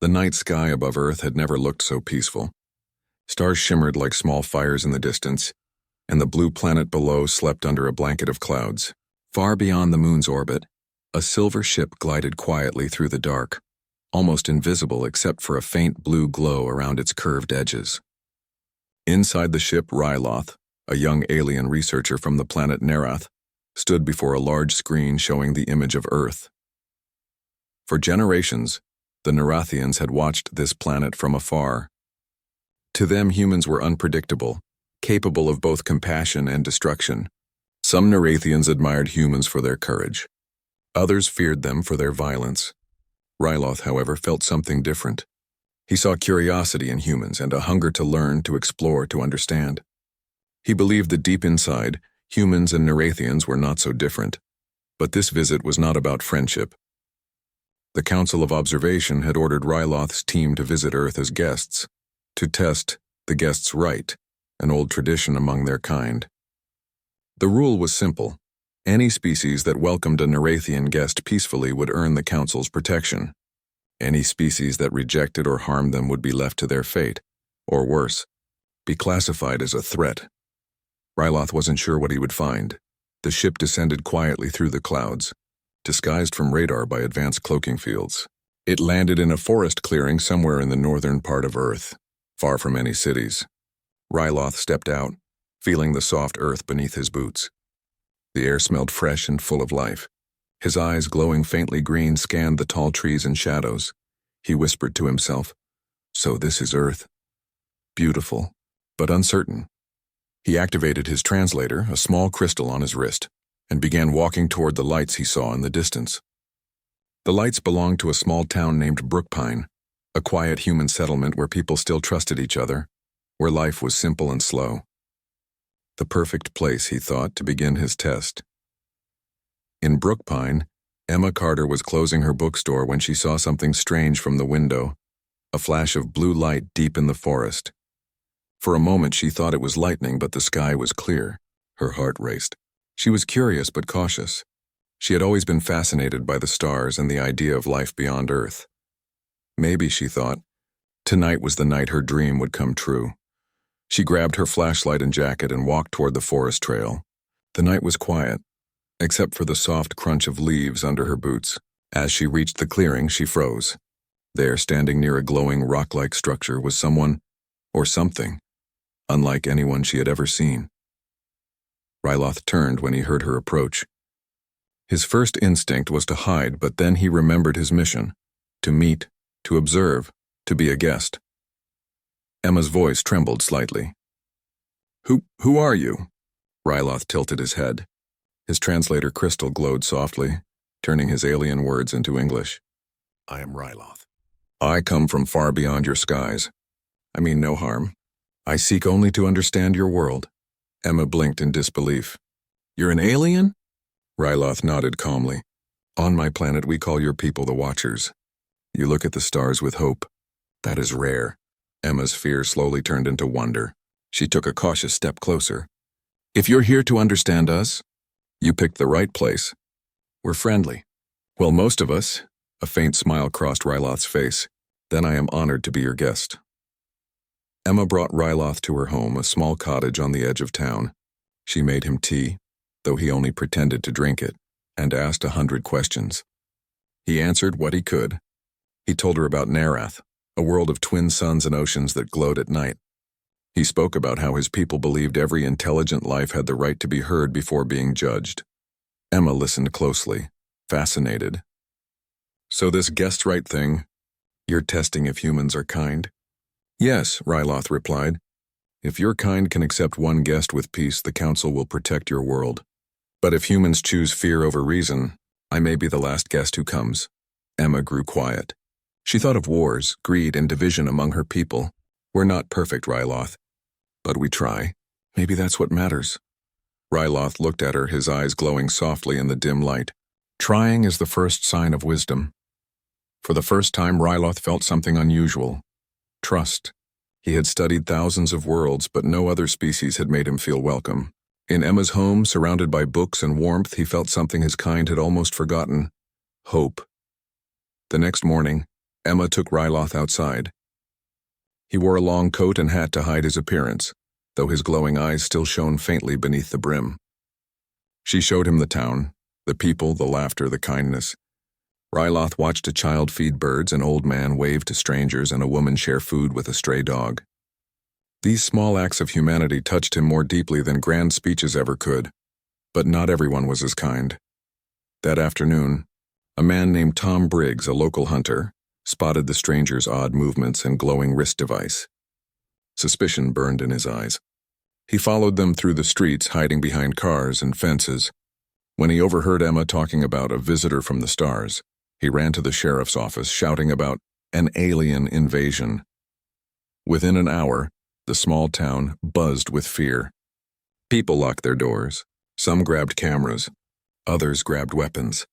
The night sky above Earth had never looked so peaceful. Stars shimmered like small fires in the distance, and the blue planet below slept under a blanket of clouds. Far beyond the moon's orbit, a silver ship glided quietly through the dark, almost invisible except for a faint blue glow around its curved edges. Inside the ship, Ryloth, a young alien researcher from the planet Nerath, stood before a large screen showing the image of Earth. For generations, the Nerathians had watched this planet from afar. To them, humans were unpredictable, capable of both compassion and destruction. Some Nerathians admired humans for their courage. Others feared them for their violence. Ryloth, however, felt something different. He saw curiosity in humans and a hunger to learn, to explore, to understand. He believed that deep inside, humans and Nerathians were not so different. But this visit was not about friendship. The Council of Observation had ordered Ryloth's team to visit Earth as guests, to test the guests' right, an old tradition among their kind. The rule was simple. Any species that welcomed a Nerathian guest peacefully would earn the Council's protection. Any species that rejected or harmed them would be left to their fate, or worse, be classified as a threat. Ryloth wasn't sure what he would find. The ship descended quietly through the clouds, disguised from radar by advanced cloaking fields. It landed in a forest clearing somewhere in the northern part of Earth, far from any cities. Ryloth stepped out, feeling the soft earth beneath his boots. The air smelled fresh and full of life. His eyes, glowing faintly green, scanned the tall trees and shadows. He whispered to himself, "So this is Earth. Beautiful, but uncertain." He activated his translator, a small crystal on his wrist, and began walking toward the lights he saw in the distance. The lights belonged to a small town named Brookpine, a quiet human settlement where people still trusted each other, where life was simple and slow. The perfect place, he thought, to begin his test. In Brookpine, Emma Carter was closing her bookstore when she saw something strange from the window, a flash of blue light deep in the forest. For a moment she thought it was lightning, but the sky was clear. Her heart raced. She was curious but cautious. She had always been fascinated by the stars and the idea of life beyond Earth. Maybe, she thought, tonight was the night her dream would come true. She grabbed her flashlight and jacket and walked toward the forest trail. The night was quiet, except for the soft crunch of leaves under her boots. As she reached the clearing, she froze. There, standing near a glowing rock-like structure, was someone, or something, unlike anyone she had ever seen. Ryloth turned when he heard her approach. His first instinct was to hide, but then he remembered his mission: to meet, to observe, to be a guest. Emma's voice trembled slightly. Who are you?" Ryloth tilted his head. His translator crystal glowed softly, turning his alien words into English. "I am Ryloth. I come from far beyond your skies. I mean no harm. I seek only to understand your world." Emma blinked in disbelief. "You're an alien?" Ryloth nodded calmly. "On my planet we call your people the Watchers. You look at the stars with hope. That is rare." Emma's fear slowly turned into wonder. She took a cautious step closer. "If you're here to understand us, you picked the right place. We're friendly." "Well, most of us." A faint smile crossed Ryloth's face. "Then I am honored to be your guest." Emma brought Ryloth to her home, a small cottage on the edge of town. She made him tea, though he only pretended to drink it, and asked 100 questions. He answered what he could. He told her about Nerath, a world of twin suns and oceans that glowed at night. He spoke about how his people believed every intelligent life had the right to be heard before being judged. Emma listened closely, fascinated. "So this guest right thing, you're testing if humans are kind?" "Yes," Ryloth replied. "If your kind can accept one guest with peace, the Council will protect your world. But if humans choose fear over reason, I may be the last guest who comes." Emma grew quiet. She thought of wars, greed, and division among her people. "We're not perfect, Ryloth, but we try. Maybe that's what matters." Ryloth looked at her, his eyes glowing softly in the dim light. Trying is the first sign of wisdom. For the first time, Ryloth felt something unusual. Trust. He had studied thousands of worlds, but no other species had made him feel welcome. In Emma's home, surrounded by books and warmth, he felt something his kind had almost forgotten: hope. The next morning, Emma took Ryloth outside. He wore a long coat and hat to hide his appearance, though his glowing eyes still shone faintly beneath the brim. She showed him the town, the people, the laughter, the kindness. Ryloth watched a child feed birds, an old man wave to strangers, and a woman share food with a stray dog. These small acts of humanity touched him more deeply than grand speeches ever could, but not everyone was as kind. That afternoon, a man named Tom Briggs, a local hunter, spotted the stranger's odd movements and glowing wrist device. Suspicion burned in his eyes. He followed them through the streets, hiding behind cars and fences. When he overheard Emma talking about a visitor from the stars, he ran to the sheriff's office, shouting about an alien invasion. Within an hour, the small town buzzed with fear. People locked their doors. Some grabbed cameras. Others grabbed weapons.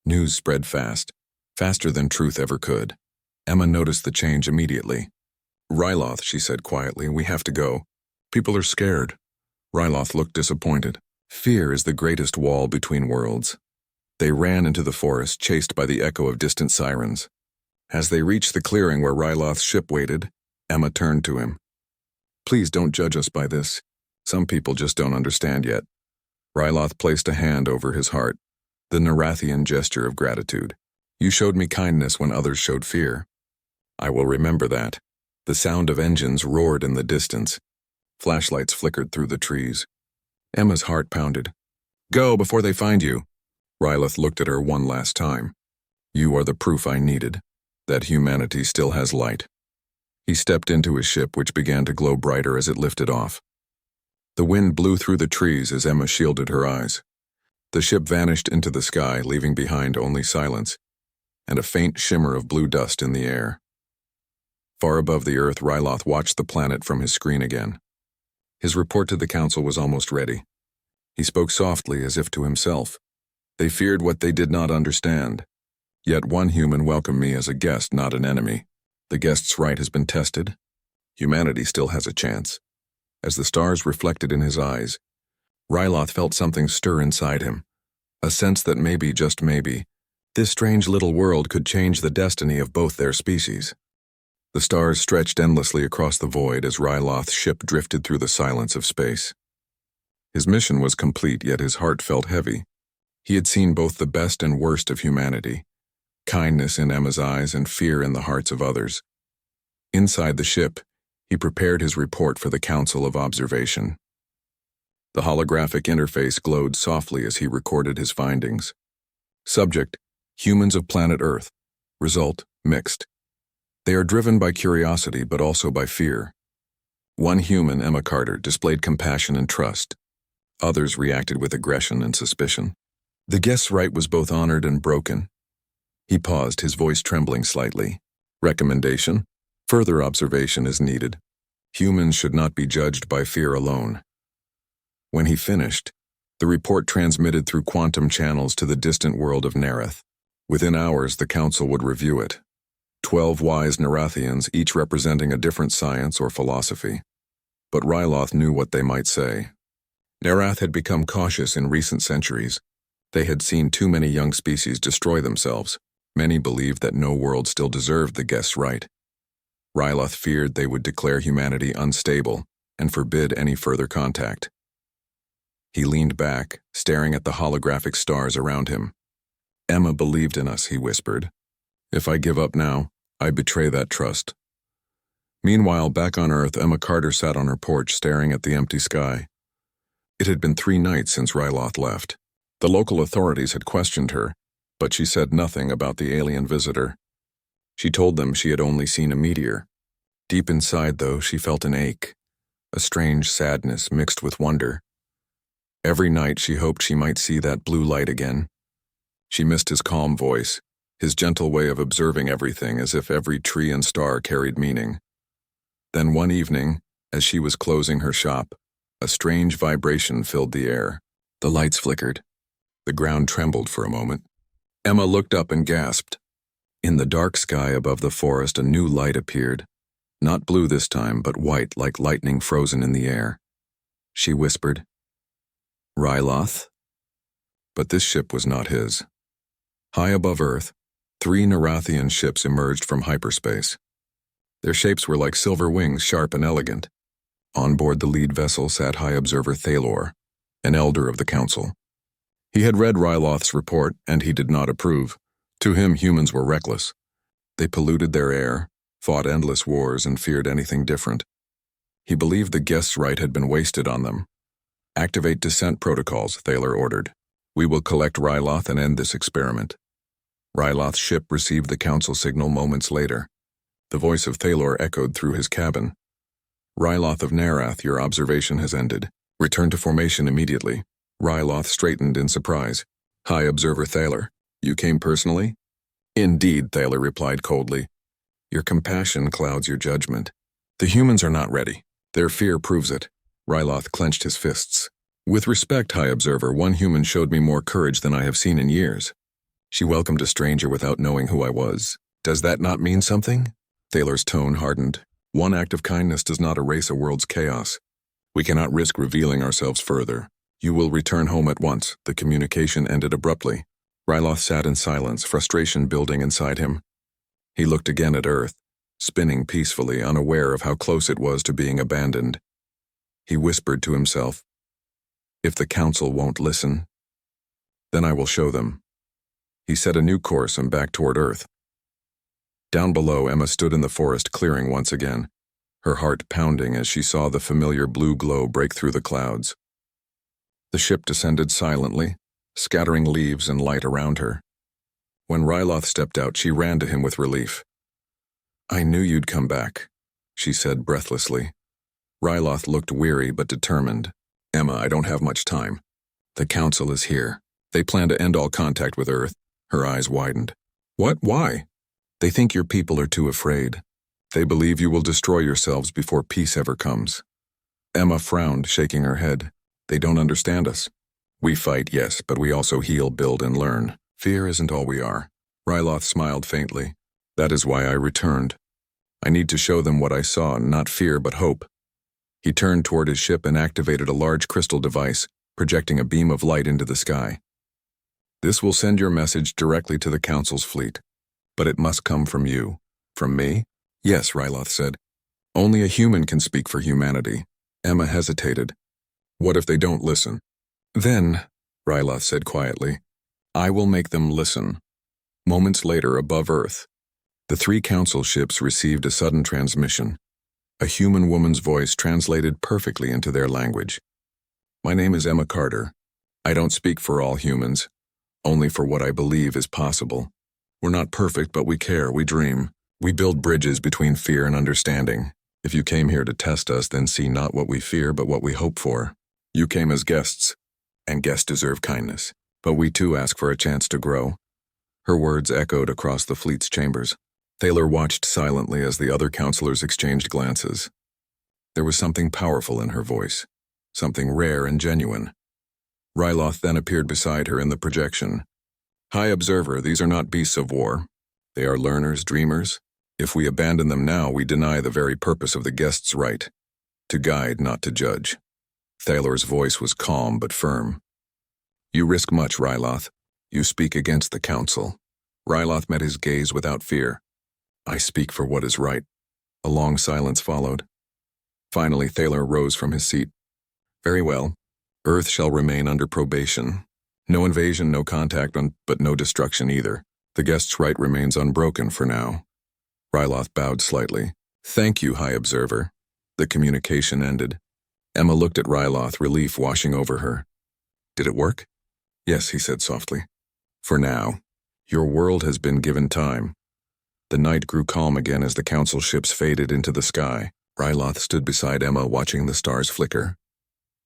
News spread fast, faster than truth ever could. Emma noticed the change immediately. "Ryloth," she said quietly, "we have to go. People are scared." Ryloth looked disappointed. Fear is the greatest wall between worlds. They ran into the forest, chased by the echo of distant sirens. As they reached the clearing where Ryloth's ship waited, Emma turned to him. "Please don't judge us by this. Some people just don't understand yet." Ryloth placed a hand over his heart, the Narathian gesture of gratitude. "You showed me kindness when others showed fear. I will remember that." The sound of engines roared in the distance. Flashlights flickered through the trees. Emma's heart pounded. "Go before they find you." Ryloth looked at her one last time. "You are the proof I needed, that humanity still has light." He stepped into his ship, which began to glow brighter as it lifted off. The wind blew through the trees as Emma shielded her eyes. The ship vanished into the sky, leaving behind only silence, and a faint shimmer of blue dust in the air. Far above the earth, Ryloth watched the planet from his screen again. His report to the council was almost ready. He spoke softly, as if to himself. "They feared what they did not understand. Yet one human welcomed me as a guest, not an enemy. The guest's right has been tested. Humanity still has a chance." As the stars reflected in his eyes, Ryloth felt something stir inside him, a sense that maybe, just maybe, this strange little world could change the destiny of both their species. The stars stretched endlessly across the void as Ryloth's ship drifted through the silence of space. His mission was complete, yet his heart felt heavy. He had seen both the best and worst of humanity, kindness in Emma's eyes and fear in the hearts of others. Inside the ship, he prepared his report for the Council of Observation. The holographic interface glowed softly as he recorded his findings. Subject: humans of planet Earth. Result: mixed. They are driven by curiosity but also by fear. One human, Emma Carter, displayed compassion and trust. Others reacted with aggression and suspicion. The guest's right was both honored and broken. He paused, his voice trembling slightly. Recommendation: further observation is needed. Humans should not be judged by fear alone. When he finished, the report transmitted through quantum channels to the distant world of Nareth. Within hours, the council would review it. 12 wise Narathians, each representing a different science or philosophy. But Ryloth knew what they might say. Narath had become cautious in recent centuries. They had seen too many young species destroy themselves. Many believed that no world still deserved the guest's right. Ryloth feared they would declare humanity unstable and forbid any further contact. He leaned back, staring at the holographic stars around him. "Emma believed in us," he whispered. "If I give up now, I betray that trust." Meanwhile, back on Earth, Emma Carter sat on her porch staring at the empty sky. It had been 3 nights since Ryloth left. The local authorities had questioned her, but she said nothing about the alien visitor. She told them she had only seen a meteor. Deep inside, though, she felt an ache, a strange sadness mixed with wonder. Every night she hoped she might see that blue light again. She missed his calm voice, his gentle way of observing everything as if every tree and star carried meaning. Then one evening, as she was closing her shop, a strange vibration filled the air. The lights flickered. The ground trembled for a moment. Emma looked up and gasped. In the dark sky above the forest, a new light appeared. Not blue this time, but white, like lightning frozen in the air. She whispered, "Ryloth?" But this ship was not his. High above Earth, 3 Narathian ships emerged from hyperspace. Their shapes were like silver wings, sharp and elegant. On board the lead vessel sat High Observer Thalor, an elder of the council. He had read Ryloth's report, and he did not approve. To him, humans were reckless. They polluted their air, fought endless wars, and feared anything different. He believed the guests' right had been wasted on them. "Activate descent protocols," Thalor ordered. "We will collect Ryloth and end this experiment." Ryloth's ship received the council signal moments later. The voice of Thalor echoed through his cabin. "Ryloth of Narath, your observation has ended. Return to formation immediately." Ryloth straightened in surprise. "High Observer Thalor, you came personally?" "Indeed," Thalor replied coldly. "Your compassion clouds your judgment. The humans are not ready. Their fear proves it." Ryloth clenched his fists. "With respect, High Observer, one human showed me more courage than I have seen in years. She welcomed a stranger without knowing who I was. Does that not mean something?" Thalor's tone hardened. "One act of kindness does not erase a world's chaos. We cannot risk revealing ourselves further. You will return home at once." The communication ended abruptly. Ryloth sat in silence, frustration building inside him. He looked again at Earth, spinning peacefully, unaware of how close it was to being abandoned. He whispered to himself, "If the council won't listen, then I will show them." He set a new course and back toward Earth. Down below, Emma stood in the forest clearing once again, her heart pounding as she saw the familiar blue glow break through the clouds. The ship descended silently, scattering leaves and light around her. When Ryloth stepped out, she ran to him with relief. "I knew you'd come back," she said breathlessly. Ryloth looked weary but determined. "Emma, I don't have much time. The council is here. They plan to end all contact with Earth." Her eyes widened. "What? Why?" "They think your people are too afraid. They believe you will destroy yourselves before peace ever comes." Emma frowned, shaking her head. "They don't understand us. We fight, yes, but we also heal, build, and learn. Fear isn't all we are." Ryloth smiled faintly. "That is why I returned. I need to show them what I saw, not fear but hope." He turned toward his ship and activated a large crystal device, projecting a beam of light into the sky. "This will send your message directly to the council's fleet, but it must come from you." "From me?" "Yes," Ryloth said. "Only a human can speak for humanity." Emma hesitated. "What if they don't listen?" "Then," Ryloth said quietly, "I will make them listen." Moments later, above Earth, the 3 council ships received a sudden transmission. A human woman's voice translated perfectly into their language. "My name is Emma Carter. I don't speak for all humans, only for what I believe is possible. We're not perfect, but we care, we dream. We build bridges between fear and understanding. If you came here to test us, then see not what we fear, but what we hope for. You came as guests, and guests deserve kindness. But we too ask for a chance to grow." Her words echoed across the fleet's chambers. Thalor watched silently as the other counselors exchanged glances. There was something powerful in her voice, something rare and genuine. Ryloth then appeared beside her in the projection. "High Observer, these are not beasts of war. They are learners, dreamers. If we abandon them now, we deny the very purpose of the guest's right, to guide, not to judge." Thalor's voice was calm but firm. "You risk much, Ryloth. You speak against the council." Ryloth met his gaze without fear. "I speak for what is right." A long silence followed. Finally, Thalor rose from his seat. "Very well. Earth shall remain under probation. No invasion, no contact, but no destruction either. The guest's right remains unbroken for now." Ryloth bowed slightly. "Thank you, High Observer." The communication ended. Emma looked at Ryloth, relief washing over her. "Did it work?" "Yes," he said softly. "For now. Your world has been given time." The night grew calm again as the council ships faded into the sky. Ryloth stood beside Emma, watching the stars flicker.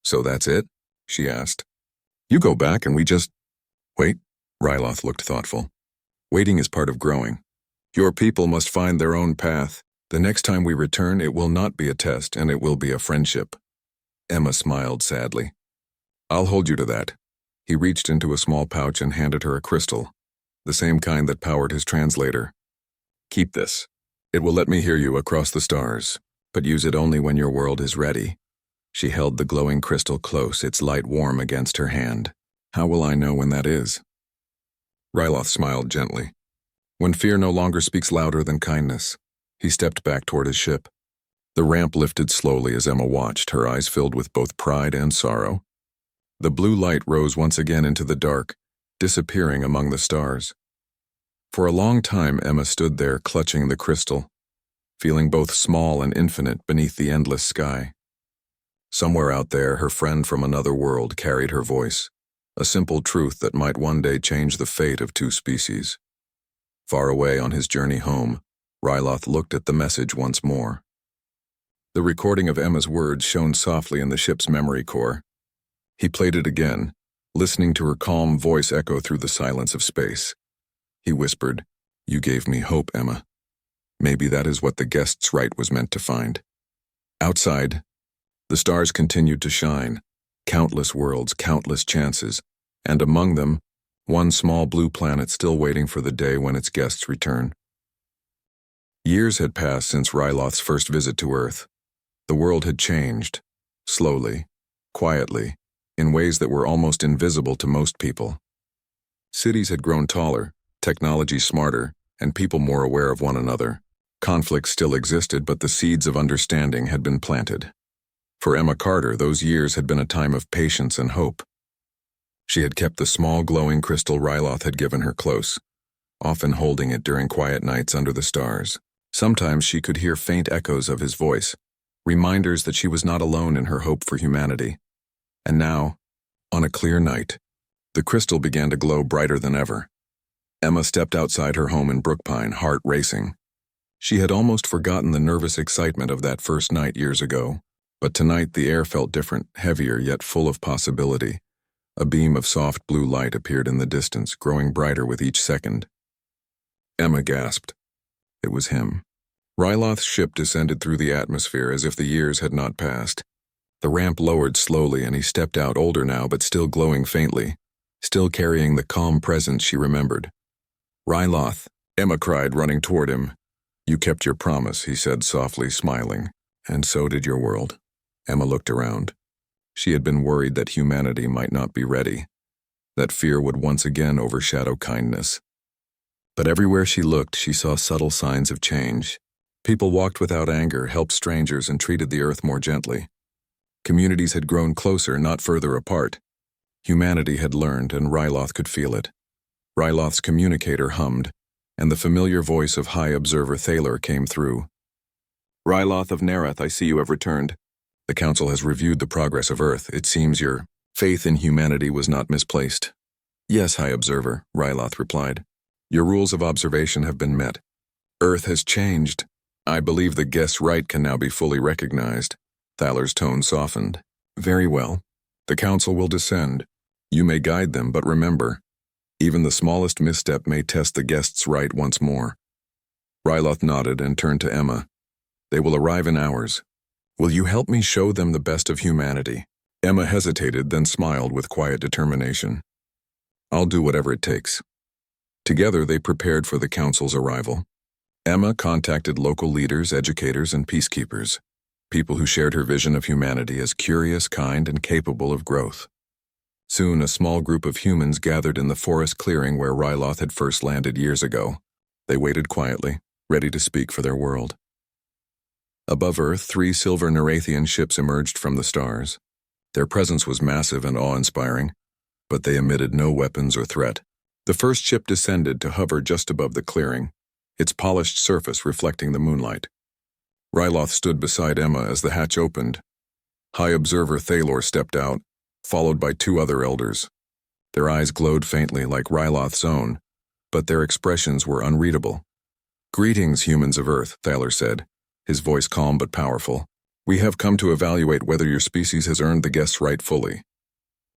"So that's it?" she asked. "You go back and we just wait?" Ryloth looked thoughtful. "Waiting is part of growing. Your people must find their own path. The next time we return, it will not be a test, and it will be a friendship." Emma smiled sadly. "I'll hold you to that." He reached into a small pouch and handed her a crystal, the same kind that powered his translator. "Keep this. It will let me hear you across the stars, but use it only when your world is ready." She held the glowing crystal close, its light warm against her hand. "How will I know when that is?" Ryloth smiled gently. When fear no longer speaks louder than kindness, he stepped back toward his ship. The ramp lifted slowly as Emma watched, her eyes filled with both pride and sorrow. The blue light rose once again into the dark, disappearing among the stars. For a long time, Emma stood there clutching the crystal, feeling both small and infinite beneath the endless sky. Somewhere out there, her friend from another world carried her voice, a simple truth that might one day change the fate of two species. Far away on his journey home, Ryloth looked at the message once more. The recording of Emma's words shone softly in the ship's memory core. He played it again, listening to her calm voice echo through the silence of space. He whispered, "You gave me hope, Emma. Maybe that is what the guest's right was meant to find." Outside, the stars continued to shine, countless worlds, countless chances, and among them, one small blue planet still waiting for the day when its guests return. Years had passed since Ryloth's first visit to Earth. The world had changed, slowly, quietly, in ways that were almost invisible to most people. Cities had grown taller, technology smarter, and people more aware of one another. Conflict still existed, but the seeds of understanding had been planted. For Emma Carter, those years had been a time of patience and hope. She had kept the small glowing crystal Ryloth had given her close, often holding it during quiet nights under the stars. Sometimes she could hear faint echoes of his voice, reminders that she was not alone in her hope for humanity. And now, on a clear night, the crystal began to glow brighter than ever. Emma stepped outside her home in Brookpine, heart racing. She had almost forgotten the nervous excitement of that first night years ago, but tonight the air felt different, heavier yet full of possibility. A beam of soft blue light appeared in the distance, growing brighter with each second. Emma gasped. It was him. Ryloth's ship descended through the atmosphere as if the years had not passed. The ramp lowered slowly and he stepped out, older now but still glowing faintly, still carrying the calm presence she remembered. "Ryloth," Emma cried, running toward him. "You kept your promise," he said softly, smiling. "And so did your world." Emma looked around. She had been worried that humanity might not be ready, that fear would once again overshadow kindness. But everywhere she looked, she saw subtle signs of change. People walked without anger, helped strangers, and treated the earth more gently. Communities had grown closer, not further apart. Humanity had learned, and Ryloth could feel it. Ryloth's communicator hummed, and the familiar voice of High Observer Thaler came through. "Ryloth of Nareth, I see you have returned. The Council has reviewed the progress of Earth. It seems your faith in humanity was not misplaced." "Yes, High Observer," Ryloth replied. "Your rules of observation have been met. Earth has changed. I believe the guest's right can now be fully recognized." Thaler's tone softened. "Very well. The Council will descend. You may guide them, but remember, even the smallest misstep may test the guest's right once more." Ryloth nodded and turned to Emma. "They will arrive in hours. Will you help me show them the best of humanity?" Emma hesitated, then smiled with quiet determination. "I'll do whatever it takes." Together they prepared for the Council's arrival. Emma contacted local leaders, educators, and peacekeepers, people who shared her vision of humanity as curious, kind, and capable of growth. Soon a small group of humans gathered in the forest clearing where Ryloth had first landed years ago. They waited quietly, ready to speak for their world. Above Earth, 3 silver Narathian ships emerged from the stars. Their presence was massive and awe-inspiring, but they emitted no weapons or threat. The first ship descended to hover just above the clearing, its polished surface reflecting the moonlight. Ryloth stood beside Emma as the hatch opened. High Observer Thalor stepped out, followed by 2 other elders. Their eyes glowed faintly like Ryloth's own, but their expressions were unreadable. "Greetings, humans of Earth," Thaler said, his voice calm but powerful. "We have come to evaluate whether your species has earned the guest's right fully.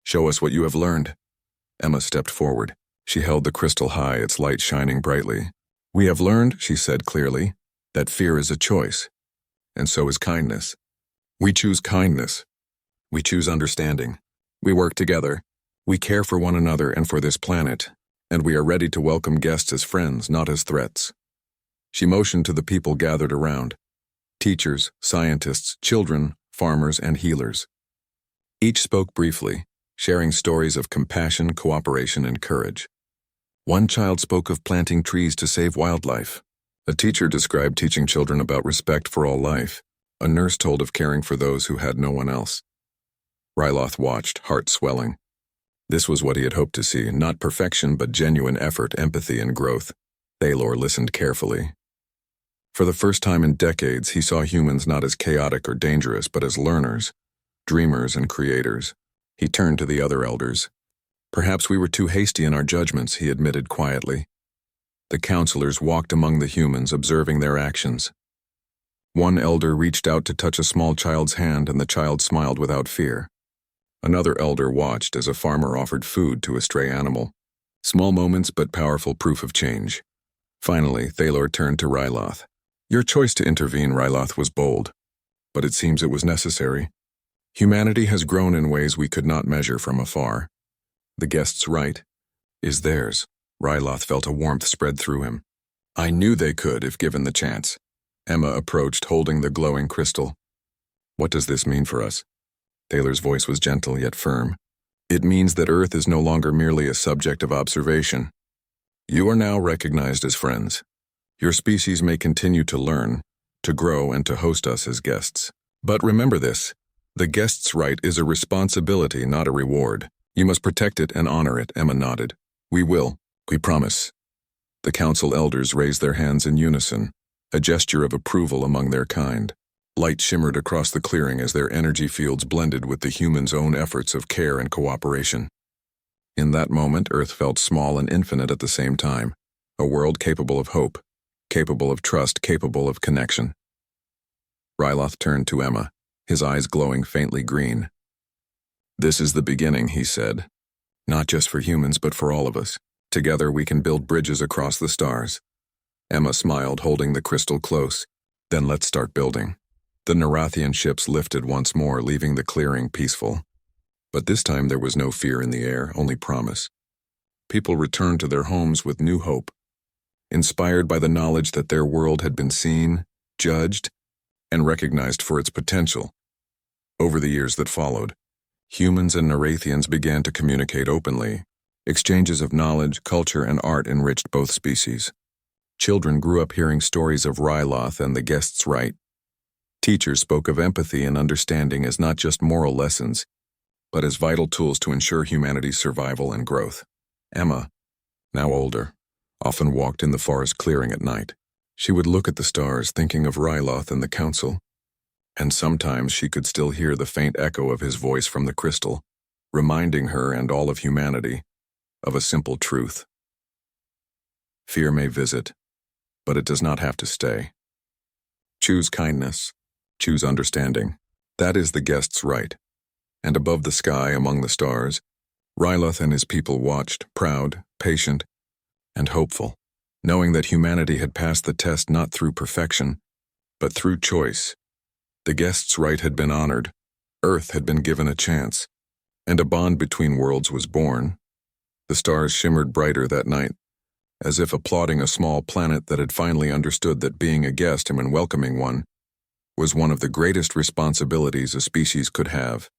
Show us what you have learned." Emma stepped forward. She held the crystal high, its light shining brightly. "We have learned," she said clearly, "that fear is a choice, and so is kindness. We choose kindness. We choose understanding. We work together. We care for one another and for this planet, and we are ready to welcome guests as friends, not as threats." She motioned to the people gathered around. Teachers, scientists, children, farmers, and healers. Each spoke briefly, sharing stories of compassion, cooperation, and courage. One child spoke of planting trees to save wildlife. A teacher described teaching children about respect for all life. A nurse told of caring for those who had no one else. Ryloth watched, heart swelling. This was what he had hoped to see, not perfection but genuine effort, empathy, and growth. Thalor listened carefully. For the first time in decades, he saw humans not as chaotic or dangerous, but as learners, dreamers, and creators. He turned to the other elders. Perhaps we were too hasty in our judgments, he admitted quietly. The counselors walked among the humans, observing their actions. One elder reached out to touch a small child's hand, and the child smiled without fear. Another elder watched as a farmer offered food to a stray animal. Small moments, but powerful proof of change. Finally, Thalor turned to Ryloth. Your choice to intervene, Ryloth, was bold. But it seems it was necessary. Humanity has grown in ways we could not measure from afar. The guest's right is theirs. Ryloth felt a warmth spread through him. I knew they could if given the chance. Emma approached, holding the glowing crystal. What does this mean for us? Thalor's voice was gentle yet firm. It means that Earth is no longer merely a subject of observation. You are now recognized as friends. Your species may continue to learn, to grow, and to host us as guests. But remember this, the guest's right is a responsibility, not a reward. You must protect it and honor it, Emma nodded. We will. We promise. The council elders raised their hands in unison, a gesture of approval among their kind. Light shimmered across the clearing as their energy fields blended with the humans' own efforts of care and cooperation. In that moment, Earth felt small and infinite at the same time, a world capable of hope, capable of trust, capable of connection. Ryloth turned to Emma, his eyes glowing faintly green. This is the beginning, he said. Not just for humans, but for all of us. Together we can build bridges across the stars. Emma smiled, holding the crystal close. Then let's start building. The Narathian ships lifted once more, leaving the clearing peaceful. But this time there was no fear in the air, only promise. People returned to their homes with new hope, inspired by the knowledge that their world had been seen, judged, and recognized for its potential. Over the years that followed, humans and Narathians began to communicate openly. Exchanges of knowledge, culture, and art enriched both species. Children grew up hearing stories of Ryloth and the guest's right. Teachers spoke of empathy and understanding as not just moral lessons, but as vital tools to ensure humanity's survival and growth. Emma, now older, often walked in the forest clearing at night. She would look at the stars, thinking of Ryloth and the council, and sometimes she could still hear the faint echo of his voice from the crystal, reminding her and all of humanity of a simple truth. Fear may visit, but it does not have to stay. Choose kindness, choose understanding. That is the guest's right. And above the sky, among the stars, Ryloth and his people watched, proud, patient, and hopeful, knowing that humanity had passed the test not through perfection, but through choice. The guest's right had been honored, Earth had been given a chance, and a bond between worlds was born. The stars shimmered brighter that night, as if applauding a small planet that had finally understood that being a guest and welcoming one was one of the greatest responsibilities a species could have.